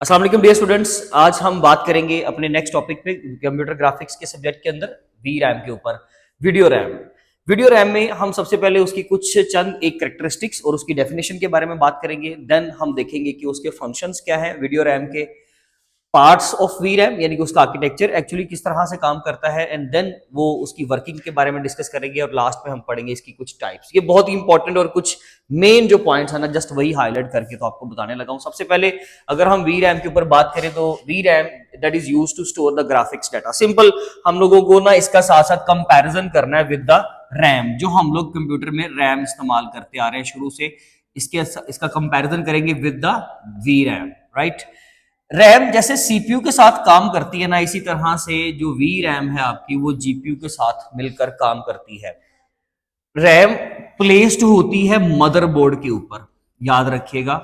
अस्सलाम वालेकुम dear students. आज हम बात करेंगे अपने नेक्स्ट टॉपिक पे कंप्यूटर ग्राफिक्स के सब्जेक्ट के अंदर वी रैम के ऊपर। Video RAM. वीडियो रैम में हम सबसे पहले उसकी कुछ चंद एक कैरेक्टरिस्टिक्स और उसकी डेफिनेशन के बारे में बात करेंगे। देन हम देखेंगे कि उसके फंक्शंस क्या हैं, वीडियो रैम के पार्ट्स ऑफ वी रैम यानी कि उसका आर्किटेक्चर एक्चुअली किस तरह से काम करता है, एंड देन वो उसकी वर्किंग के बारे में डिस्कस करेंगे और लास्ट में हम पढ़ेंगे इसकी कुछ टाइप्स। ये बहुत ही इंपॉर्टेंट और कुछ मेन जो पॉइंट्स है ना, जस्ट वही हाईलाइट करके तो आपको बताने लगा हूं। सबसे पहले अगर हम वी रैम के ऊपर बात करें तो V RAM that is used to store the graphics data. Simple हम लोगों को ना इसका साथ साथ कंपैरिजन करना है विद द रैम। जो हम लोग कंप्यूटर में रैम इस्तेमाल करते आ रहे हैं शुरू से, इसका कंपैरिजन करेंगे with the V RAM, right. RAM जैसे सीपीयू के साथ काम करती है ना, इसी तरह से जो वी रैम है आपकी वो जीपीयू के साथ मिलकर काम करती है। रैम प्लेस्ड होती है मदरबोर्ड के ऊपर, याद रखिएगा,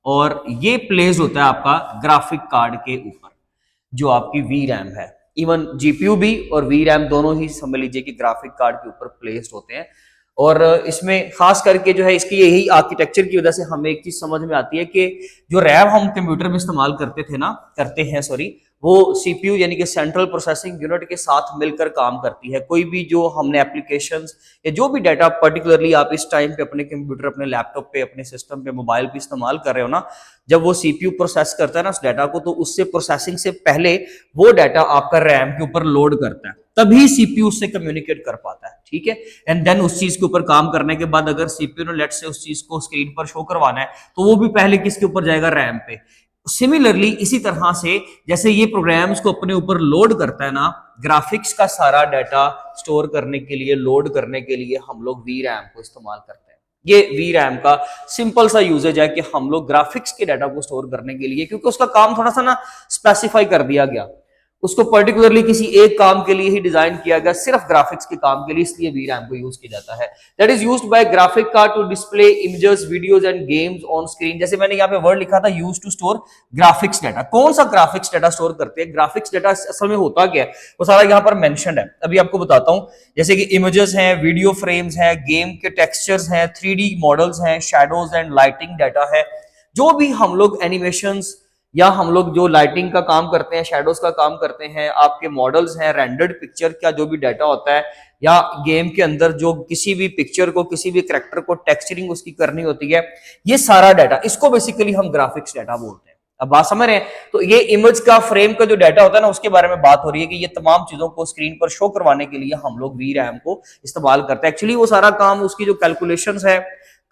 और ये प्लेस होता है आपका ग्राफिक कार्ड के ऊपर जो आपकी वी रैम है। इवन जीपीयू भी और वी रैम दोनों ही समझ लीजिए कि ग्राफिक कार्ड के ऊपर प्लेस्ड होते हैं। और इसमें खास करके जो है इसकी यही आर्किटेक्चर की वजह से हमें एक चीज समझ में आती है कि जो रैम हम कंप्यूटर में इस्तेमाल करते हैं सॉरी, वो सीपीयू यानी कि सेंट्रल प्रोसेसिंग यूनिट के साथ मिलकर काम करती है। कोई भी जो हमने एप्लीकेशंस या जो भी डाटा पर्टिकुलरली आप इस टाइम पे अपने कंप्यूटर, अपने लैपटॉप पे, अपने सिस्टम पे, मोबाइल पे इस्तेमाल कर रहे हो ना, जब वो सीपीयू प्रोसेस करता है ना उस डाटा को, तो उससे प्रोसेसिंग से पहले वो डाटा आपका रैम के ऊपर लोड करता है, तभी सीपीयू उससे कम्युनिकेट कर पाता है, ठीक है। एंड देन उस चीज के ऊपर काम करने के बाद अगर सीपीयू ने लेट से उस चीज को स्क्रीन पर शो करवाना है तो वो भी पहले किसके ऊपर जाएगा, रैम पे। सिमिलरली इसी तरह से जैसे ये प्रोग्राम्स को अपने ऊपर लोड करता है ना, ग्राफिक्स का सारा डाटा स्टोर करने के लिए, लोड करने के लिए हम लोग वी रैम को इस्तेमाल करते हैं। ये वी रैम का सिंपल सा यूजेज है कि हम लोग ग्राफिक्स के डाटा को स्टोर करने के लिए, क्योंकि उसका काम थोड़ा सा ना स्पेसिफाई कर दिया गया, उसको पर्टिकुलरली किसी एक काम के लिए ही डिजाइन किया गया, सिर्फ ग्राफिक्स के काम के लिए, इसलिए वी रैम को यूज किया जाता है। That is used by graphic card to display images, videos and games on screen. जैसे मैंने यहाँ पे वर्ड लिखा था use to store graphics data. कौन सा ग्राफिक्स डाटा स्टोर करते हैं? ग्राफिक्स डाटा असल में होता क्या है वो सारा यहाँ पर मेंशन्ड है, अभी आपको बताता हूँ। जैसे कि इमेजेस हैं, वीडियो फ्रेम्स हैं, गेम के टेक्सचर्स हैं, 3D मॉडल्स हैं, शैडोज एंड लाइटिंग डाटा है। जो भी हम लोग एनिमेशंस या हम लोग जो लाइटिंग का काम करते हैं, शैडोज का काम करते हैं, आपके मॉडल्स हैं, रेंडर्ड पिक्चर का जो भी डाटा होता है, या गेम के अंदर जो किसी भी पिक्चर को, किसी भी कैरेक्टर को टेक्सचरिंग उसकी करनी होती है, ये सारा डाटा, इसको बेसिकली हम ग्राफिक्स डाटा बोलते हैं। अब बात समझ रहे हैं? तो ये इमेज का, फ्रेम का जो डाटा होता है ना, उसके बारे में बात हो रही है कि ये तमाम चीजों को स्क्रीन पर शो करवाने के लिए हम लोग वी रैम को इस्तेमाल करते हैं। एक्चुअली वो सारा काम, उसकी जो कैलकुलेशंस है,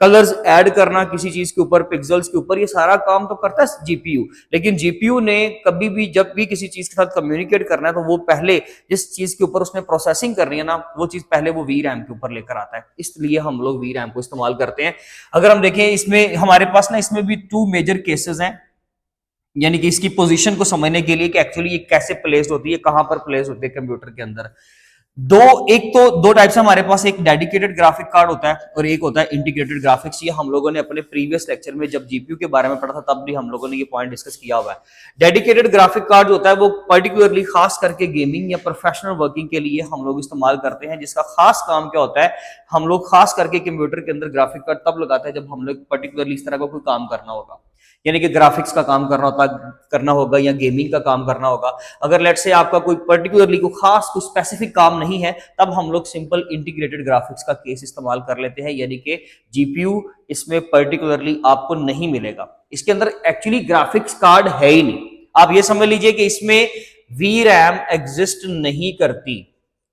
कलर्स ऐड करना किसी चीज के ऊपर, पिक्सेल्स के ऊपर, ये सारा काम तो करता है जीपीयू। लेकिन जीपीयू ने कभी भी जब भी किसी चीज के साथ कम्युनिकेट करना है तो वो पहले जिस चीज के ऊपर उसने प्रोसेसिंग करनी है ना, वो चीज पहले वो वी रैम के ऊपर लेकर आता है, इसलिए हम लोग वी रैम को इस्तेमाल करते हैं। अगर हम देखें इसमें हमारे पास ना, इसमें भी टू मेजर केसेस हैं, यानी कि इसकी पोजीशन को समझने के लिए कि एक्चुअली ये कैसे प्लेस होती है, कहां पर प्लेस होती है कंप्यूटर के अंदर। एक तो दो टाइप्स है हमारे पास, एक डेडिकेटेड ग्राफिक कार्ड होता है और एक होता है इंटीग्रेटेड ग्राफिक्स। ये हम लोगों ने अपने प्रीवियस लेक्चर में जब जीपीयू के बारे में पढ़ा था तब भी हम लोगों ने ये पॉइंट डिस्कस किया हुआ है। डेडिकेटेड ग्राफिक कार्ड होता है वो पर्टिकुलरली खास करके गेमिंग या प्रोफेशनल वर्किंग के लिए हम लोग इस्तेमाल करते हैं, जिसका खास काम क्या होता है, हम लोग खास करके कंप्यूटर के अंदर ग्राफिक कार्ड तब लगाते हैं जब हम लोग पर्टिकुलरली इस तरह का कोई काम करना होगा, यानी कि ग्राफिक्स का काम करना होगा या गेमिंग का काम करना होगा। अगर लेट से आपका कोई पर्टिकुलरली कोई खास कोई स्पेसिफिक काम नहीं है, तब हम लोग सिंपल इंटीग्रेटेड ग्राफिक्स का केस इस्तेमाल कर लेते हैं, यानी कि जीपीयू इसमें पर्टिकुलरली आपको नहीं मिलेगा। इसके अंदर एक्चुअली ग्राफिक्स कार्ड है ही नहीं। आप ये समझ लीजिए कि इसमें वी रैम एग्जिस्ट नहीं करती,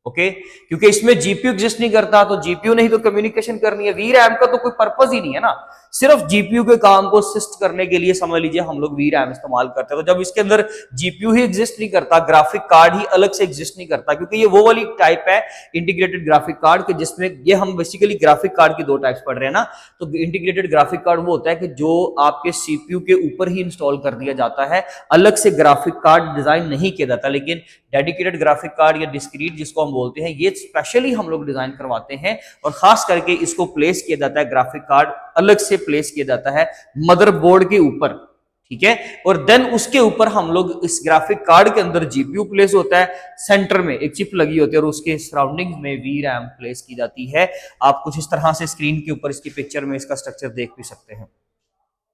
ओके, क्योंकि इसमें जीपीयू एग्जिस्ट नहीं करता, तो जीपीयू नहीं तो कम्युनिकेशन करनी है, वी रैम का तो कोई पर्पस ही नहीं है ना, सिर्फ जीपीयू के काम को असिस्ट करने के लिए समझ लीजिए हम लोग वी रैम इस्तेमाल करते हैं। तो जब इसके अंदर जीपीयू ही एग्जिस्ट नहीं करता, ग्राफिक कार्ड ही अलग से एग्जिस्ट नहीं करता, क्योंकि ये वो वाली टाइप है इंटीग्रेटेड ग्राफिक कार्ड के, जिसमें ये हम बेसिकली ग्राफिक कार्ड की दो टाइप्स पढ़ रहे हैं ना। तो इंटीग्रेटेड ग्राफिक कार्ड वो होता है कि जो आपके सीपीयू के ऊपर ही इंस्टॉल कर दिया जाता है, अलग से ग्राफिक कार्ड डिजाइन नहीं किया जाता। लेकिन डेडिकेटेड ग्राफिक कार्ड या डिस्क्रीट जिसको हम बोलते हैं, ये स्पेशली हम लोग डिजाइन करवाते हैं और खास करके इसको प्लेस किया जाता है, ग्राफिक कार्ड अलग से प्लेस किया जाता है मदरबोर्ड के ऊपर, ठीक है। और देन उसके ऊपर हम लोग इस ग्राफिक कार्ड के अंदर जीपीयू प्लेस होता है, सेंटर में एक चिप लगी होती है और उसके सराउंडिंग में वी रैम प्लेस की जाती है। आप कुछ इस तरह से स्क्रीन के ऊपर इसकी पिक्चर में इसका स्ट्रक्चर देख भी सकते हैं।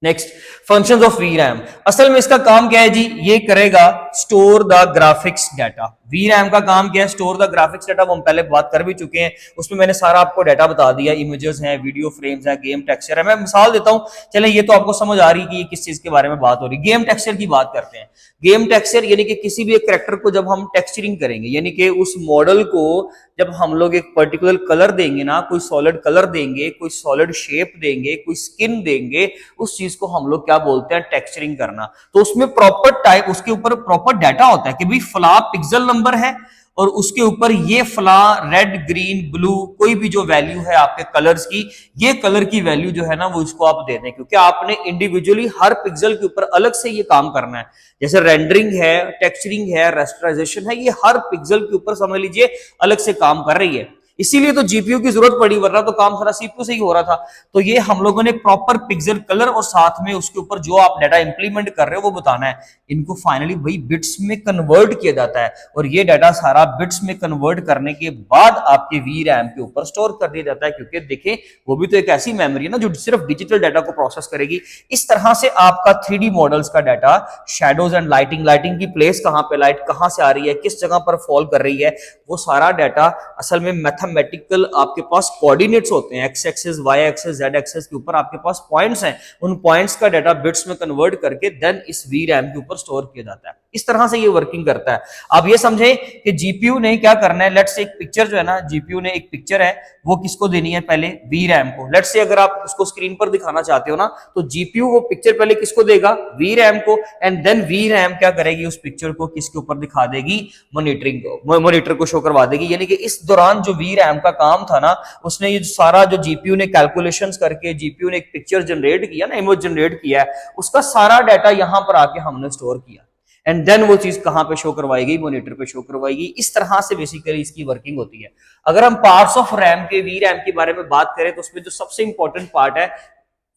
Next, functions of वीरैम। असल में इसका काम क्या है जी, ये करेगा स्टोर द ग्राफिक्स डाटा। वीरैम का काम क्या है, स्टोर द ग्राफिक्स डाटा। वो हम पहले बात कर भी चुके हैं, उसमें मैंने सारा आपको डाटा बता दिया, इमेजेस हैं, वीडियो फ्रेम्स हैं, गेम टेक्सचर है। मैं मिसाल देता हूं, चले ये तो आपको समझ आ रही है कि ये किस चीज के बारे में बात हो रही है। गेम टेक्सचर की बात करते हैं। गेम टेक्सचर यानी कि किसी भी एक कैरेक्टर को जब हम टेक्सचरिंग करेंगे, यानी कि उस मॉडल को जब हम लोग एक पर्टिकुलर कलर देंगे ना, कोई सॉलिड कलर देंगे, कोई सॉलिड शेप देंगे, कोई स्किन देंगे, उस चीज को हम लोग क्या बोलते हैं, टेक्सचरिंग करना। तो उसमें प्रॉपर टाइप, उसके ऊपर प्रॉपर डाटा होता है कि भाई फला पिक्सल नंबर है और उसके ऊपर ये फला रेड ग्रीन ब्लू कोई भी जो वैल्यू है आपके कलर्स की, ये कलर की वैल्यू जो है ना वो इसको आप दे दें, क्योंकि आपने इंडिविजुअली हर पिक्सल के ऊपर अलग से ये काम करना है। जैसे रेंडरिंग है, टेक्सचरिंग है, रेस्टराइजेशन है, ये हर पिक्सल के ऊपर समझ लीजिए अलग से काम कर रही है। इसीलिए तो जीपीयू की जरूरत पड़ी, वरना तो काम सारा सीपीयू से ही हो रहा था। तो ये हम लोगों ने प्रॉपर पिक्सल कलर और साथ में उसके ऊपर जो आप डाटा इंप्लीमेंट कर रहे हो वो बताना है। इनको फाइनली वही बिट्स में कन्वर्ट किया जाता है और ये डाटा सारा बिट्स में कन्वर्ट करने के बाद आपके वी रैम के ऊपर स्टोर कर दिया जाता है। क्योंकि देखें, वो भी तो एक ऐसी मेमोरी है ना जो सिर्फ डिजिटल डाटा को प्रोसेस करेगी। इस तरह से आपका 3D मॉडल्स का data, shadows and lighting, lighting की प्लेस कहां पे, लाइट कहां से आ रही है, किस जगह पर फॉल कर रही है, वो सारा डाटा असल में मैथमेटिकल आपके पास कोऑर्डिनेट्स होते हैं, X axis, Y axis, Z axis के ऊपर आपके पास पॉइंट्स हैं। उन पॉइंट्स का डाटा बिट्स में कन्वर्ट करके देन इस वी रैम के ऊपर स्टोर किया जाता है। इस तरह से ये वर्किंग करता है। आप ये समझें कि जीपीयू ने क्या करना है, लेट्स से एक पिक्चर जो है ना, जीपीयू ने एक पिक्चर है, वो किसको देनी है, पहले वी रैम को। लेट्स से अगर आप उसको स्क्रीन पर दिखाना चाहते हो ना, तो जीपीयू वो पिक्चर पहले किसको देगा, वी रैम को, एंड देन वी रैम क्या करेगी, उस पिक्चर को किसके ऊपर दिखा देगी, मॉनिटरिंग को, मॉनिटर को शो करवा देगी। यानी कि इस दौरान जो वी रैम का काम था ना, उसने ये सारा जो जीपीयू ने कैलकुलेशंस करके जीपीयू ने एक पिक्चर जनरेट किया ना, इमेज जनरेट किया है, उसका सारा डाटा यहां पर आके हमने स्टोर किया एंड देन वो चीज कहां पे शो करवाई गई, मॉनिटर पे शो करवाई गई। इस तरह से बेसिकली इसकी वर्किंग होती है। अगर हम पार्ट्स ऑफ रैम के, वी रैम के बारे में बात करें तो उसमें जो सबसे इंपॉर्टेंट पार्ट है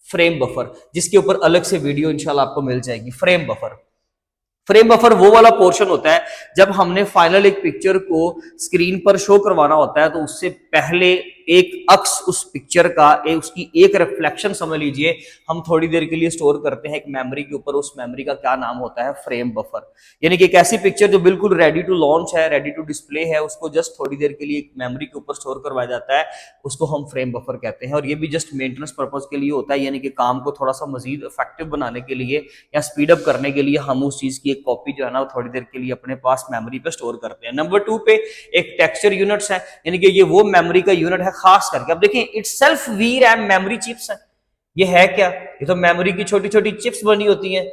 फ्रेम बफर, जिसके ऊपर अलग से वीडियो इंशाल्लाह आपको मिल जाएगी। फ्रेम बफर, फ्रेम बफर वो वाला पोर्शन होता है जब हमने फाइनल एक पिक्चर को स्क्रीन पर शो करवाना होता है, तो उससे पहले एक अक्स उस पिक्चर का, उसकी एक रिफ्लेक्शन समझ लीजिए, हम थोड़ी देर के लिए स्टोर करते हैं एक मेमोरी के ऊपर। उस मेमोरी का क्या नाम होता है, फ्रेम बफर। यानी कि एक ऐसी पिक्चर जो बिल्कुल रेडी टू लॉन्च है, रेडी टू डिस्प्ले है, उसको जस्ट थोड़ी देर के लिए एक मेमोरी के ऊपर स्टोर करवाया जाता है, उसको हम फ्रेम बफर कहते हैं। और ये भी जस्ट मेंटेनेंस पर्पज के लिए होता है, यानी कि काम को थोड़ा सा मजीद इफेक्टिव बनाने के लिए या स्पीड अप करने के लिए हम उस चीज की एक कॉपी जो है ना थोड़ी देर के लिए अपने पास मेमोरी पे स्टोर करते हैं। नंबर 2 पे एक टेक्सचर यूनिट्स है, यानी कि ये वो मेमोरी का यूनिट है खास करके। अब देखिए, itself V RAM memory chips है। ये है क्या, ये तो मेमोरी की छोटी छोटी चिप्स बनी होती हैं,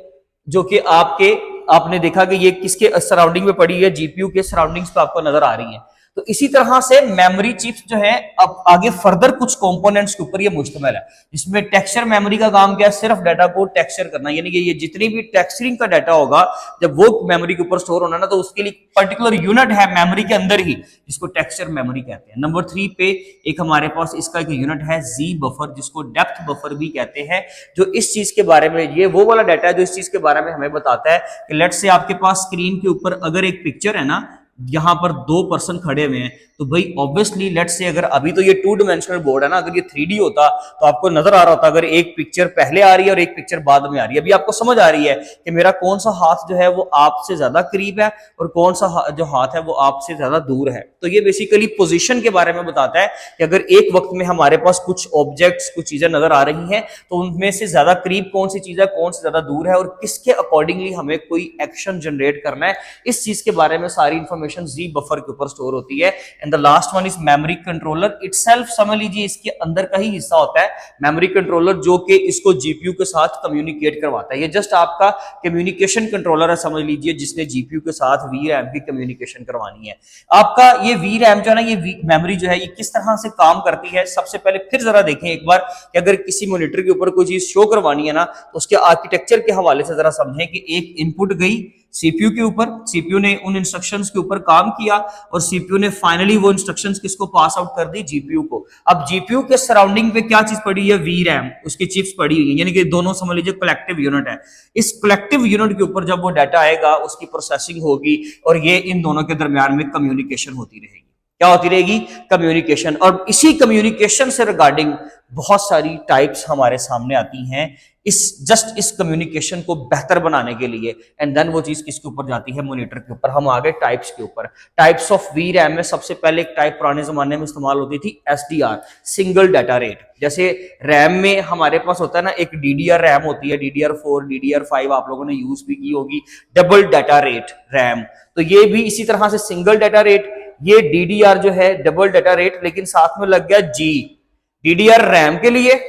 जो कि आपने देखा कि ये किसके सराउंडिंग में पड़ी है, जीपीयू के सराउंडिंग्स पे आपको नजर आ रही है। तो इसी तरह से मेमोरी चिप्स जो है अब आगे फर्दर कुछ कंपोनेंट्स के ऊपर ये मुश्तमिल है, जिसमें टेक्सचर मेमोरी का काम क्या है, सिर्फ डाटा को टेक्सचर करना। यानी कि ये जितनी भी टेक्सचरिंग का डाटा होगा, जब वो मेमोरी के ऊपर स्टोर होना ना, तो उसके लिए पर्टिकुलर यूनिट है मेमोरी के अंदर ही, जिसको टेक्सचर मेमोरी कहते हैं। नंबर 3 पे एक हमारे पास इसका एक यूनिट है जी बफर, जिसको डेप्थ बफर भी कहते हैं, जो इस चीज के बारे में, ये वो वाला डाटा है जो इस चीज के बारे में हमें बताता है कि लेट्स से आपके पास स्क्रीन के ऊपर अगर एक पिक्चर है ना, यहां पर 2 पर्सन खड़े हुए हैं, तो भाई ऑब्वियसली लेट्स से अगर अभी तो ये 2 डायमेंशनल बोर्ड है ना, अगर ये 3D होता तो आपको नजर आ रहा होता अगर एक पिक्चर पहले आ रही है और एक पिक्चर बाद में आ रही है। अभी आपको समझ आ रही है कि मेरा कौन सा हाथ जो है वो आपसे ज्यादा करीब है और कौन सा जो हाथ है वो आपसे ज्यादा दूर है। तो ये बेसिकली पोजीशन के बारे में बताता है कि अगर एक वक्त में हमारे पास कुछ ऑब्जेक्ट्स, कुछ चीजें नजर आ रही हैं, तो उनमें से ज्यादा करीब कौन सी चीज है, कौन से ज्यादा दूर है और किसके अकॉर्डिंगली हमें कोई एक्शन जनरेट करना है, इस चीज के बारे में सारी इंफॉर्मेशन जी बफर के ऊपर स्टोर होती है। And the last one is memory controller itself. समझ लीजिए इसके अंदर का ही हिस्सा होता है मेमोरी कंट्रोलर, जो कि इसको जीपीयू के साथ कम्युनिकेट करवाता है। ये जस्ट आपका कम्युनिकेशन कंट्रोलर है समझ लीजिए, जिसने जीपीयू के साथ वी रैम की कम्युनिकेशन करवानी है। आपका ये वी रैम जो है ना, ये मेमोरी जो है, ये किस तरह से काम करती है, सबसे पहले फिर जरा देखें एक बार कि अगर किसी मॉनिटर के ऊपर कोई चीज शो करवानी है ना, तो उसके आर्किटेक्चर के हवाले से जरा समझें कि एक इनपुट गई सीपीयू के ऊपर, सीपीयू ने उन इंस्ट्रक्शंस के ऊपर काम किया और सीपीयू ने फाइनली वो इंस्ट्रक्शंस किसको पास आउट कर दी, जीपीयू को। अब जीपीयू के सराउंडिंग पे क्या चीज पड़ी है, वी रैम, उसकी चिप्स पड़ी हुई है, यानी कि दोनों समझ लीजिए कलेक्टिव यूनिट है। इस कलेक्टिव यूनिट के ऊपर जब वो डाटा आएगा, उसकी प्रोसेसिंग होगी और ये इन दोनों के दरमियान में कम्युनिकेशन होती रहेगी। क्या होती रहेगी, कम्युनिकेशन। और इसी कम्युनिकेशन से रिगार्डिंग बहुत सारी टाइप्स हमारे सामने आती हैं इस कम्युनिकेशन को बेहतर बनाने के लिए। एंड देन वो चीज किसके ऊपर जाती है, मॉनिटर के ऊपर। हम आ गए टाइप्स के ऊपर। टाइप्स ऑफ वी रैम में सबसे पहले एक टाइप पुराने जमाने में इस्तेमाल होती थी एसडीआर, सिंगल डाटा रेट। जैसे रैम में हमारे पास होता है ना, एक डीडीआर रैम होती है, DDR4 DDR5 आप लोगों ने यूज भी की होगी, डबल डाटा रेट रैम। तो ये भी इसी तरह से सिंगल डाटा रेट, ये डीडीआर जो है डबल डाटा रेट, लेकिन साथ में लग गया जी, डीडीआर रैम के लिए,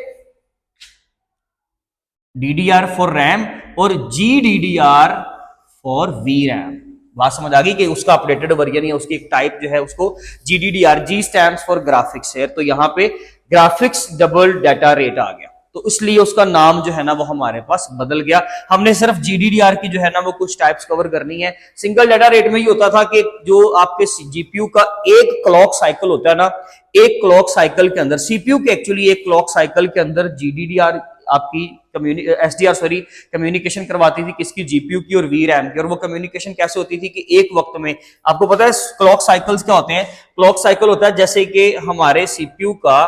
DDR फॉर रैम, और GDDR फॉर वी रैम। बात समझ आ गई कि उसका अपडेटेड वर्जन या उसकी एक टाइप जो है उसको GDDR, G stands for graphics है, तो यहां पे ग्राफिक्स डबल डाटा रेट आ गया, तो इसलिए उसका नाम जो है ना वो हमारे पास बदल गया। हमने सिर्फ GDDR की जो है ना वो कुछ टाइप्स कवर करनी है। सिंगल डाटा रेट में ये होता था कि जो आपके जीपीयू का एक क्लॉक साइकिल होता है ना, एक क्लॉक साइकिल के अंदर सीपीयू के एक्चुअली एक क्लॉक साइकिल के अंदर GDDR आपकी एसडीआर सॉरी कम्युनिकेशन करवाती थी, किसकी, जीपीयू की और वी रैम की। और वो कम्युनिकेशन कैसे होती थी कि एक वक्त में, आपको पता है क्लॉक साइकिल्स क्या होते हैं, क्लॉक साइकिल होता है जैसे कि हमारे सीपीयू का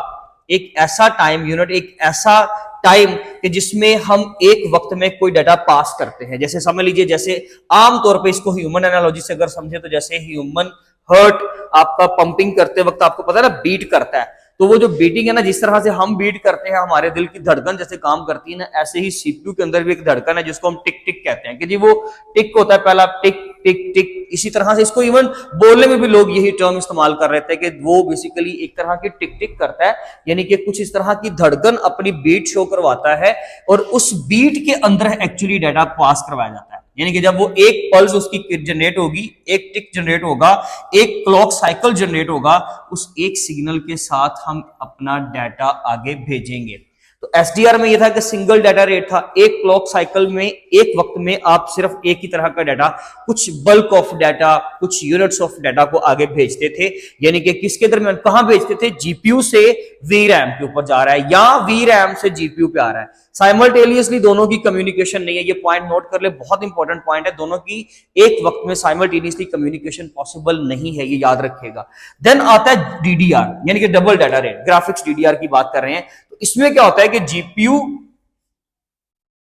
एक ऐसा टाइम यूनिट, एक ऐसा टाइम कि जिसमें हम एक वक्त में कोई डाटा पास करते हैं। जैसे समझ लीजिए, जैसे आमतौर पे इसको ह्यूमन एनालॉजी से अगर समझे तो जैसे ह्यूमन हर्ट आपका पंपिंग करते वक्त आपको पता है ना बीट करता है, तो वो जो बीटिंग है ना, जिस तरह से हम बीट करते हैं, हमारे दिल की धड़कन जैसे काम करती है ना, ऐसे ही सीपीयू के अंदर भी एक धड़कन है जिसको हम टिक टिक कहते हैं, कि जी वो टिक होता है पहला, टिक टिक टिक। इसी तरह से इसको इवन बोलने में भी लोग यही टर्म इस्तेमाल कर रहे थे कि वो बेसिकली एक तरह की टिक टिक करता है, यानी कि कुछ इस तरह की धड़कन अपनी बीट शो करवाता है, और उस बीट के अंदर एक्चुअली डाटा पास करवाया जाता है। यानी कि जब वो एक पल्स उसकी जनरेट होगी, एक टिक जनरेट होगा, एक क्लॉक साइकिल जनरेट होगा, उस एक सिग्नल के साथ हम अपना डाटा आगे भेजेंगे। तो एसडीआर में यह था कि सिंगल डाटा रेट था, एक क्लॉक साइकिल में एक वक्त में आप सिर्फ एक ही तरह का डाटा, कुछ बल्क ऑफ डाटा, कुछ यूनिट्स ऑफ डाटा को आगे भेजते थे। यानी कि किसके दरमियान, कहां भेजते थे, जीपीयू से वी रैम के ऊपर जा रहा है या वी रैम से जीपीयू पे आ रहा है। साइमल्टेनियसली दोनों की कम्युनिकेशन नहीं है, ये पॉइंट नोट कर ले, बहुत इंपॉर्टेंट पॉइंट है, दोनों की एक वक्त में साइमल्टेनियसली कम्युनिकेशन पॉसिबल नहीं है, ये याद रखिएगा। देन आता है डीडीआर, यानी कि double data rate, graphics DDR की बात कर रहे हैं। तो इसमें क्या होता है कि जीपीयू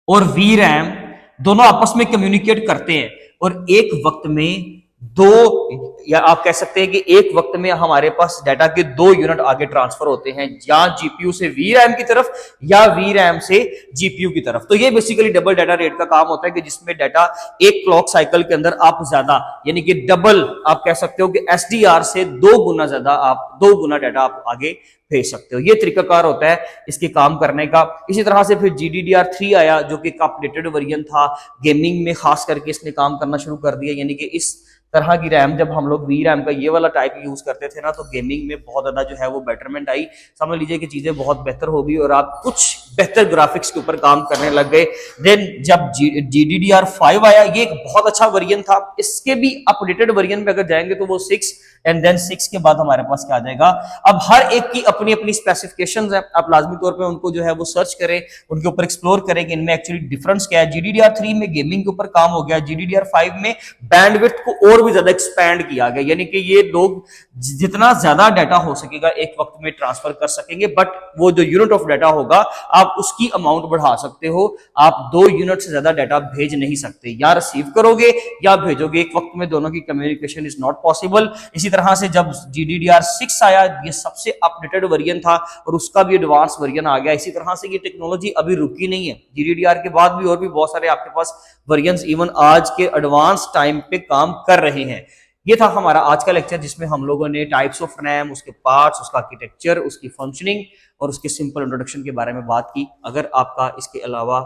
और वी रैम दोनों आपस में कम्युनिकेट करते हैं, और एक वक्त में दो, या आप कह सकते हैं कि एक वक्त में हमारे पास डाटा के दो यूनिट आगे ट्रांसफर होते हैं, या जीपीयू से वी रैम की तरफ या वी रैम से जीपीयू की तरफ। तो ये बेसिकली डबल डाटा रेट का काम होता है कि जिसमें डाटा एक क्लॉक साइकिल के अंदर आप ज्यादा, यानी कि डबल आप कह सकते हो कि एसडीआर से दो गुना ज्यादा, आप दो गुना डाटा आप आगे भेज सकते हो। ये तरीकाकार होता है इसके काम करने का। इसी तरह से फिर GDDR3 आया, जो कि एक अपडेटेड वर्जन था, गेमिंग में खास करके इसने काम करना शुरू कर दिया। यानी कि इस तरह की रैम, जब हम लोग वी रैम का ये वाला टाइप यूज करते थे ना, तो गेमिंग में बहुत ज्यादा जो है वो बेटरमेंट आई, समझ लीजिए कि चीजें बहुत बेहतर हो गई और आप कुछ बेहतर ग्राफिक्स के ऊपर काम करने लग गए। देन जब GDDR5 आया, ये एक बहुत अच्छा वर्जन था। इसके भी अपडेटेड वर्जन पे अगर जाएंगे तो वो 6, एंड देन 6 के बाद हमारे पास क्या आ जाएगा। अब हर एक की अपनी अपनी स्पेसिफिकेशंस है, आप लाजमी तौर पे उनको जो है वो सर्च करें, उनके ऊपर एक्सप्लोर करें कि इनमें एक्चुअली डिफरेंस क्या है। GDDR3 में गेमिंग के ऊपर काम हो गया, GDDR5 में बैंडविड्थ को और भी ज्यादा एक्सपैंड किया गया, यानी कि ये लोग जितना ज्यादा डाटा हो सकेगा एक वक्त में ट्रांसफर कर सकेंगे, बट वो जो यूनिट ऑफ डाटा होगा आप उसकी अमाउंट बढ़ा सकते हो। आप 2 यूनिट से ज्यादा डाटा भेज नहीं सकते, या रिसीव करोगे या भेजोगे, एक वक्त में दोनों की कम्युनिकेशन इज नॉट पॉसिबल। इसी तरह से जब GDDR6 आया, ये सबसे अपडेटेड वर्जन था और उसका भी एडवांस वर्जन आ गया। इसी तरह से ये टेक्नोलॉजी अभी रुकी नहीं है, GDDR के बाद भी और भी बहुत सारे आपके पास वर्जन इवन आज के एडवांस टाइम पे काम कर रहे हैं। ये था हमारा आज का लेक्चर, जिसमें हम लोगों ने टाइप्स ऑफ रैम, उसके पार्ट्स, उसका आर्किटेक्चर, उसकी फंक्शनिंग और उसके सिंपल इंट्रोडक्शन के बारे में बात की। अगर आपका इसके अलावा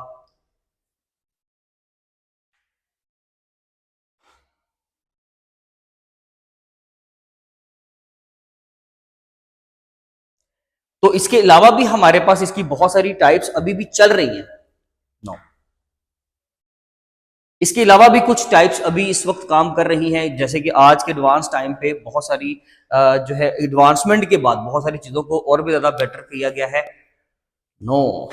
तो इसके अलावा भी हमारे पास इसकी बहुत सारी टाइप्स अभी भी चल रही हैं। नो, इसके अलावा भी कुछ टाइप्स अभी इस वक्त काम कर रही हैं, जैसे कि आज के एडवांस टाइम पे बहुत सारी जो है एडवांसमेंट के बाद बहुत सारी चीजों को और भी ज्यादा बेटर किया गया है। नो,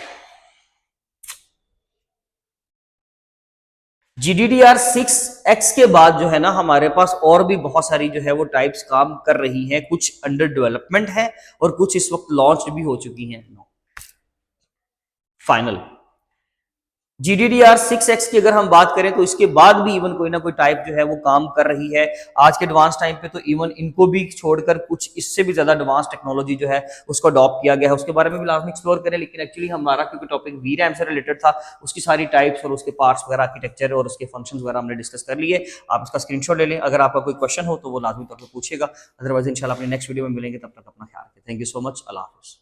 GDDR6X के बाद जो है ना हमारे पास और भी बहुत सारी जो है वो टाइप्स काम कर रही हैं, कुछ अंडर डेवलपमेंट है और कुछ इस वक्त लॉन्च भी हो चुकी हैं। फाइनल GDDR6X की अगर हम बात करें तो इसके बाद भी इवन कोई ना कोई टाइप जो है वो काम कर रही है। आज के एडवांस टाइम पे तो इवन इनको भी छोड़कर कुछ इससे भी ज्यादा एडवांस टेक्नोलॉजी जो है उसको अडॉप्ट किया गया है, उसके बारे में भी लाजमी एक्सप्लोर करें। लेकिन एक्चुअली हमारा क्योंकि टॉपिक VRAM से रिलेटेड था, उसकी सारी टाइप्स और उसके पार्ट्स वगैरह, आर्किटेक्चर और उसके फंक्शंस वगैरह हमने डिस्कस कर लिए। आप इसका स्क्रीनशॉट ले लें, अगर आपका कोई क्वेश्चन हो तो वो लाजमी तौर पर पूछेगा, अदरवाइज इंशाल्लाह अपने नेक्स्ट वीडियो में मिलेंगे। तब तक अपना ख्याल रखें। Thank you so much. अल्लाह हाफिज़।